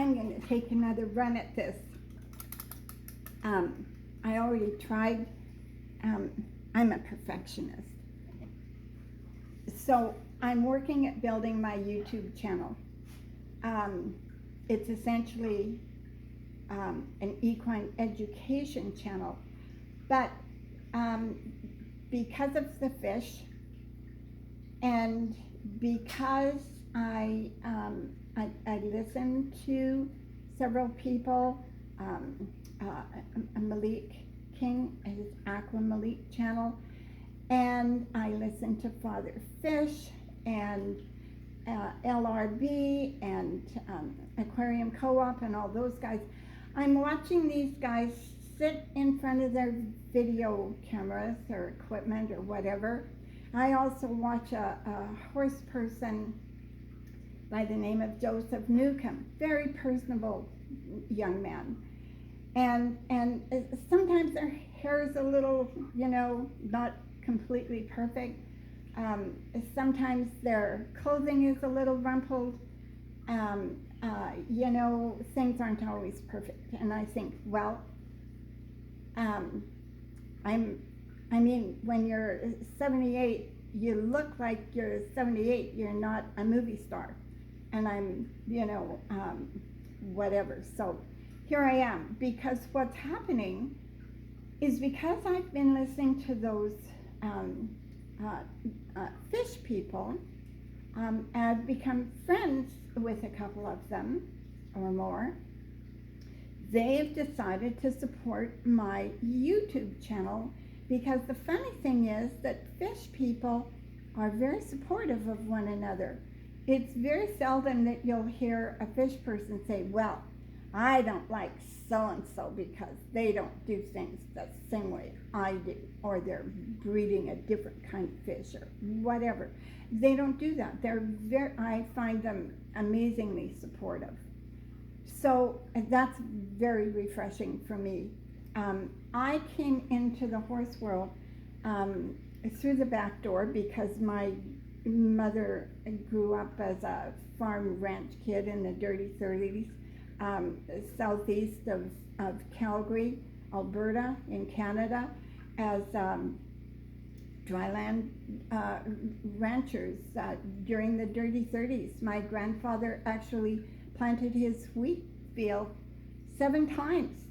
I'm going to take another run at this. I already tried. I'm a perfectionist. So I'm working at building my YouTube channel. It's essentially an equine education channel, but because of the fish and because I listened to several people, Malik King, his Aqua Malik channel, and I listened to Father Fish and LRB and Aquarium Co-op and all those guys. I'm watching these guys sit in front of their video cameras or equipment or whatever. I also watch a horse person by the name of Joseph Newcomb, very personable young man. And sometimes their hair is a little, not completely perfect. Sometimes their clothing is a little rumpled. Things aren't always perfect. And I think, well, when you're 78, you look like you're 78. You're not a movie star. And I'm, whatever. So here I am, because what's happening is because I've been listening to those fish people, I've become friends with a couple of them or more. They have decided to support my YouTube channel, because the funny thing is that fish people are very supportive of one another. It's very seldom that you'll hear a fish person say, well, I don't like so-and-so because they don't do things the same way I do, or they're breeding a different kind of fish or whatever. They don't do that. I find them amazingly supportive. So that's very refreshing for me. I came into the horse world through the back door because my mother grew up as a farm ranch kid in the dirty 30s, southeast of Calgary, Alberta in Canada, as dryland ranchers during the dirty 30s. My grandfather actually planted his wheat field 7 times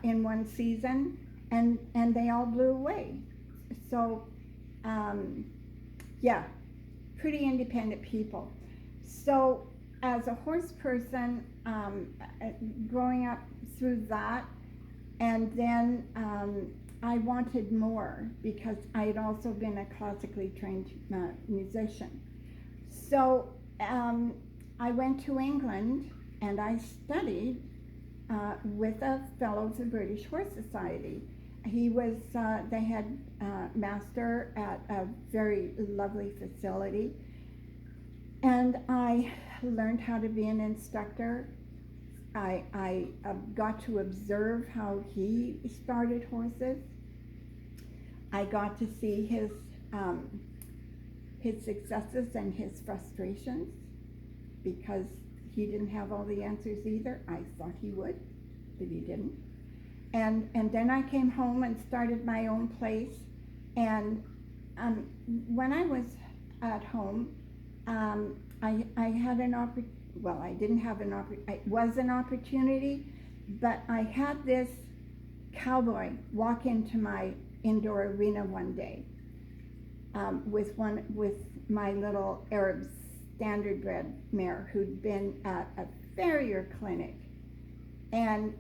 in one season, and they all blew away. So yeah, pretty independent people. So as a horse person, growing up through that, and then I wanted more because I had also been a classically trained musician. So I went to England and I studied with a fellow of the British Horse Society. He was, they had master at a very lovely facility, and I learned how to be an instructor. I got to observe how he started horses. I got to see his successes and his frustrations, because he didn't have all the answers either. I thought he would, but he didn't. And then I came home and started my own place. And when I was at home, I had an opportunity. Well, I didn't have an opportunity. It was an opportunity, but I had this cowboy walk into my indoor arena one day with my little Arab standardbred mare who'd been at a farrier clinic, and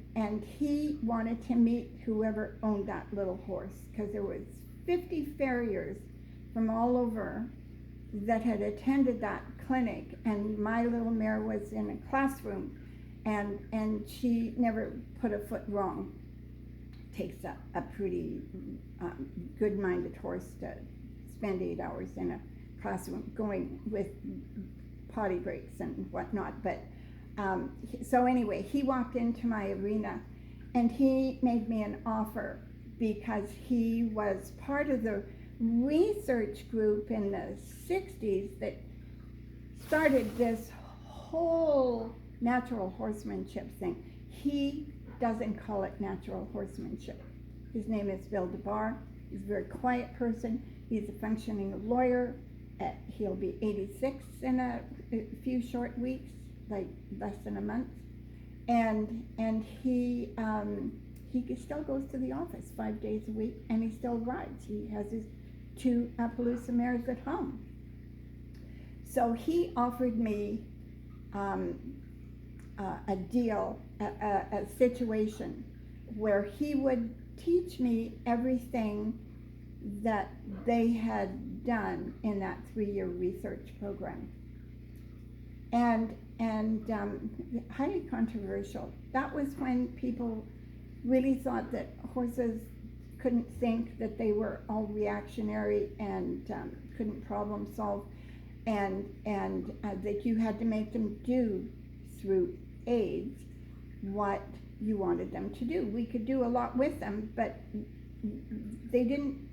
he wanted to meet whoever owned that little horse, because there was 50 farriers from all over that had attended that clinic, and my little mare was in a classroom, and she never put a foot wrong. Takes a pretty good-minded horse to spend 8 hours in a classroom going with potty breaks and whatnot. But so anyway, he walked into my arena and he made me an offer, because he was part of the research group in the 60s that started this whole natural horsemanship thing. He doesn't call it natural horsemanship. His name is Bill DeBar. He's a very quiet person. He's a functioning lawyer. He'll be 86 in a few short weeks, like less than a month. And he still goes to the office 5 days a week, and he still rides. He has his 2 Appaloosa mares at home. So he offered me a deal, a situation where he would teach me everything that they had done in that 3-year research program. And highly controversial. That was when people really thought that horses couldn't think, that they were all reactionary and couldn't problem solve, and that you had to make them do through aids what you wanted them to do. We could do a lot with them, but they didn't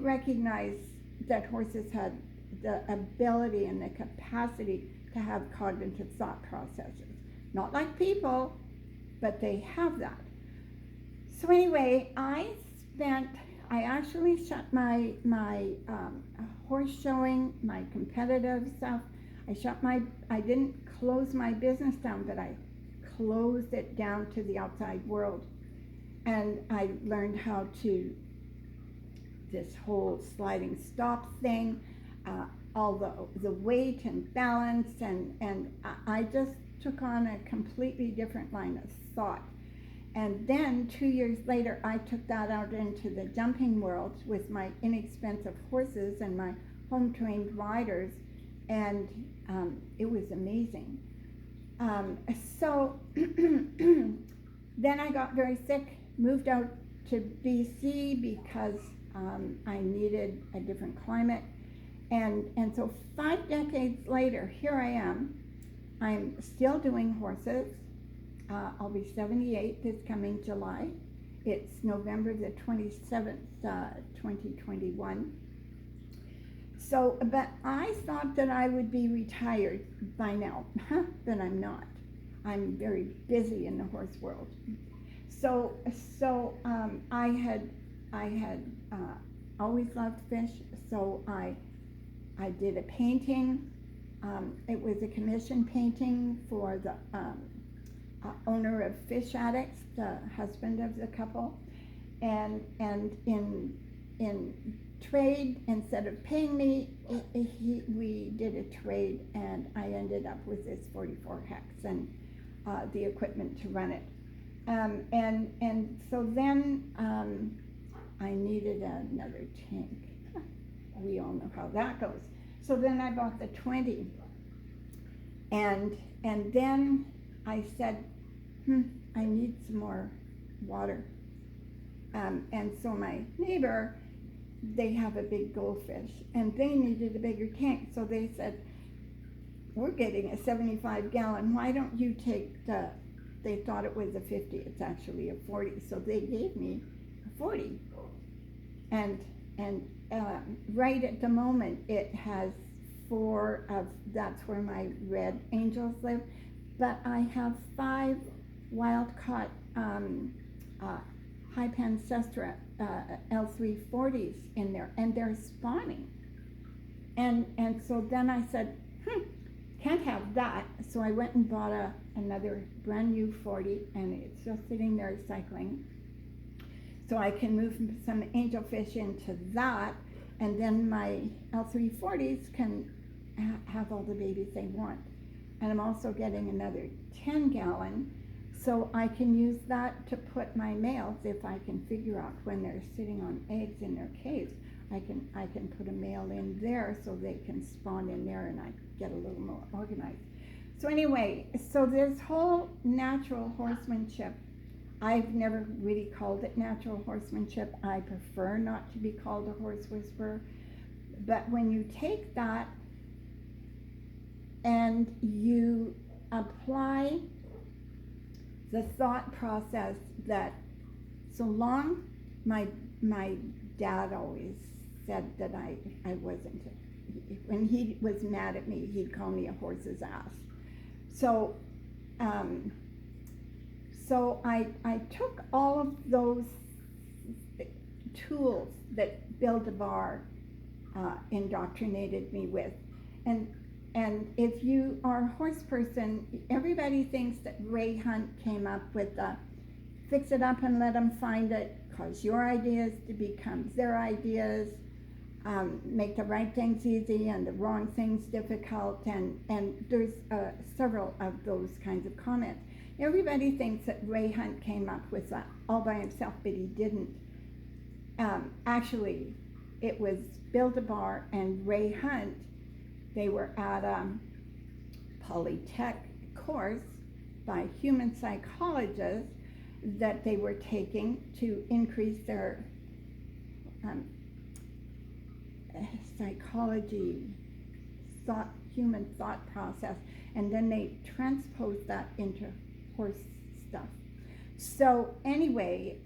recognize that horses had the ability and the capacity to have cognitive thought processes. Not like people, but they have that. So anyway, I actually shut my horse showing, my competitive stuff. I didn't close my business down, but I closed it down to the outside world. And I learned how to, this whole sliding stop thing, all the weight and balance, and I just took on a completely different line of thought. And then 2 years later, I took that out into the jumping world with my inexpensive horses and my home-trained riders, and it was amazing. So then I got very sick, moved out to BC because I needed a different climate. And so 5 decades later, here I am. I'm still doing horses. I'll be 78 this coming July. It's November the 27th, 2021. So, but I thought that I would be retired by now, but I'm not. I'm very busy in the horse world. So I had always loved fish. So I did a painting. It was a commission painting for the owner of Fish Addicts, the husband of the couple, and in trade, instead of paying me, we did a trade, and I ended up with this 44 hex and the equipment to run it. And so then I needed another tank. We all know how that goes. So then I bought the 20, and then I said, I need some more water. And so my neighbor, they have a big goldfish, and they needed a bigger tank. So they said, we're getting a 75-gallon. Why don't you take they thought it was a 50. It's actually a 40. So they gave me a 40. And right at the moment, it has 4 of, that's where my red angels live. But I have 5 wild-caught high pancestra L340s in there, and they're spawning. And so then I said, can't have that. So I went and bought another brand new 40, and it's just sitting there cycling. So I can move some angelfish into that, and then my L340s can have all the babies they want. And I'm also getting another 10-gallon, so I can use that to put my males, if I can figure out when they're sitting on eggs in their caves. I can put a male in there so they can spawn in there, and I get a little more organized. So anyway, so this whole natural horsemanship, I've never really called it natural horsemanship. I prefer not to be called a horse whisperer. But when you take that and you apply the thought process that, so long, my dad always said that I wasn't, when he was mad at me, he'd call me a horse's ass. So, um, so I took all of those tools that Bill DeVar indoctrinated me with, and if you are a horse person, everybody thinks that Ray Hunt came up with the fix it up and let them find it, cause your ideas to become their ideas, make the right things easy and the wrong things difficult, and there's several of those kinds of comments. Everybody thinks that Ray Hunt came up with that all by himself, but he didn't. Actually, it was Bill DeVar and Ray Hunt. They were at a Polytech course by human psychologists that they were taking to increase their psychology, human thought process, and then they transposed that into horse stuff. So anyway,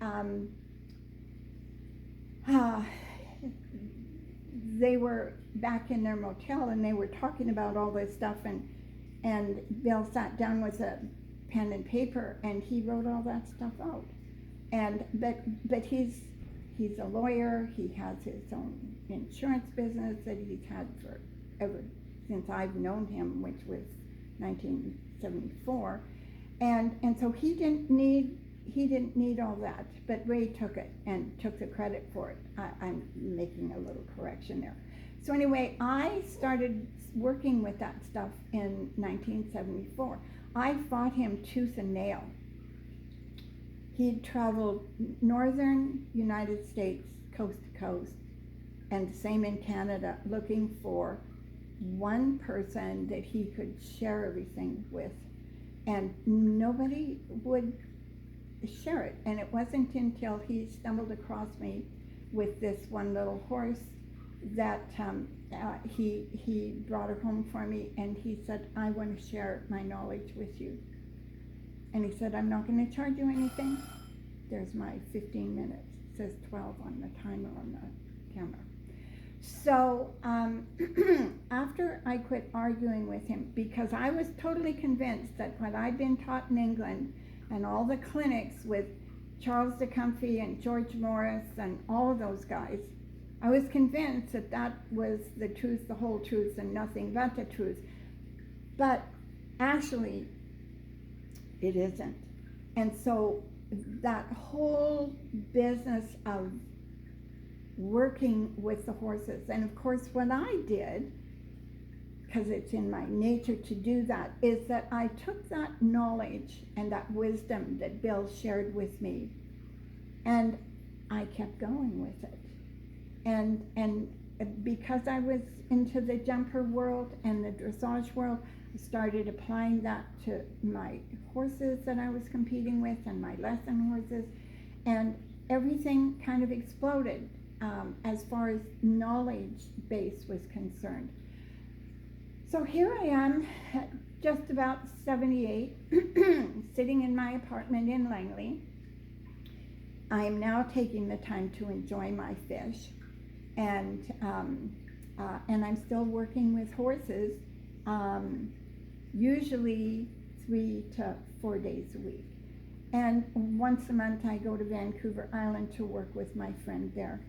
they were back in their motel and they were talking about all this stuff, and Bill sat down with a pen and paper and he wrote all that stuff out. And but he's a lawyer. He has his own insurance business that he's had for ever since I've known him, which was 1974, and so he didn't need all that, but Ray took it and took the credit for it. I'm making a little correction there. So anyway, I started working with that stuff in 1974. I fought him tooth and nail. He'd traveled northern United States, coast to coast, and the same in Canada, looking for one person that he could share everything with, and nobody would share it. And it wasn't until he stumbled across me with this one little horse that he brought her home for me, and he said, I want to share my knowledge with you. And he said, I'm not going to charge you anything. There's my 15 minutes. It says 12 on the timer on the camera. So after I quit arguing with him, because I was totally convinced that what I'd been taught in England and all the clinics with Charles de Comfy and George Morris and all of those guys, I was convinced that that was the truth, the whole truth, and nothing but the truth. But actually, it isn't. And so that whole business of working with the horses, and of course what I did, because it's in my nature to do that, is that I took that knowledge and that wisdom that Bill shared with me, and I kept going with it. And because I was into the jumper world and the dressage world, I started applying that to my horses that I was competing with and my lesson horses, and everything kind of exploded as far as knowledge base was concerned. So here I am, just about 78, sitting in my apartment in Langley. I am now taking the time to enjoy my fish, and I'm still working with horses, usually 3 to 4 days a week. And once a month I go to Vancouver Island to work with my friend there.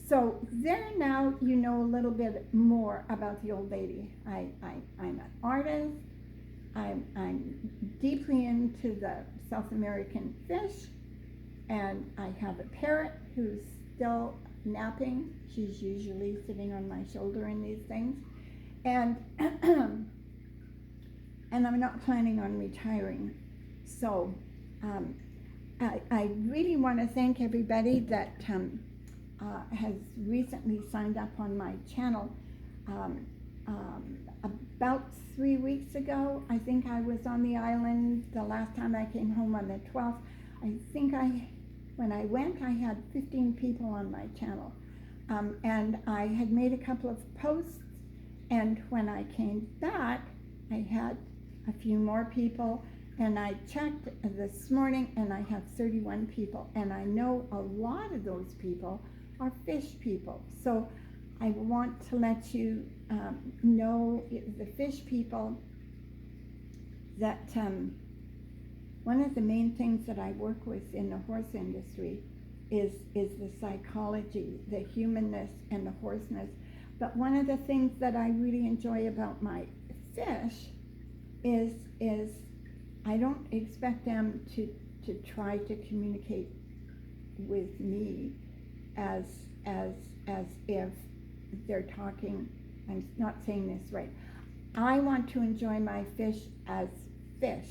So there now you know a little bit more about the old lady. I'm an artist. I'm deeply into the South American fish, and I have a parrot who's still napping. She's usually sitting on my shoulder in these things, and and I'm not planning on retiring. So I really want to thank everybody that has recently signed up on my channel. About 3 weeks ago, I think I was on the island the last time I came home on the 12th. I think when I went, I had 15 people on my channel. And I had made a couple of posts, and when I came back, I had a few more people, and I checked this morning and I have 31 people, and I know a lot of those people are fish people. So I want to let you know the fish people that one of the main things that I work with in the horse industry is the psychology, the humanness and the horseness. But one of the things that I really enjoy about my fish is I don't expect them to try to communicate with me as if they're talking. I'm not saying this right. I want to enjoy my fish as fish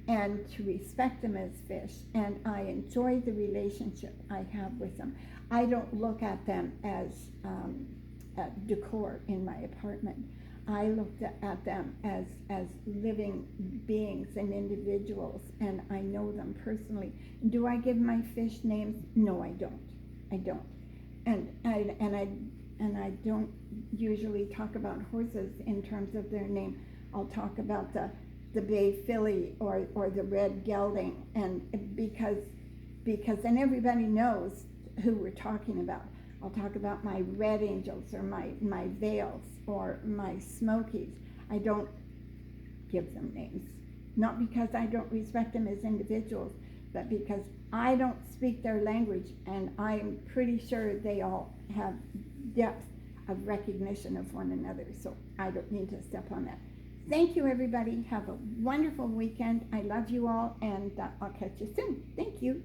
and to respect them as fish, and I enjoy the relationship I have with them. I don't look at them as decor in my apartment. I looked at them as living beings and individuals, and I know them personally. Do I give my fish names? No, I don't. I don't. And I don't usually talk about horses in terms of their name. I'll talk about the bay filly or the red gelding, and because then everybody knows who we're talking about. I'll talk about my red angels or my veils or my smokies. I don't give them names, not because I don't respect them as individuals, but because I don't speak their language, and I'm pretty sure they all have depth of recognition of one another, so I don't need to step on that. Thank you, everybody. Have a wonderful weekend. I love you all, and I'll catch you soon. Thank you.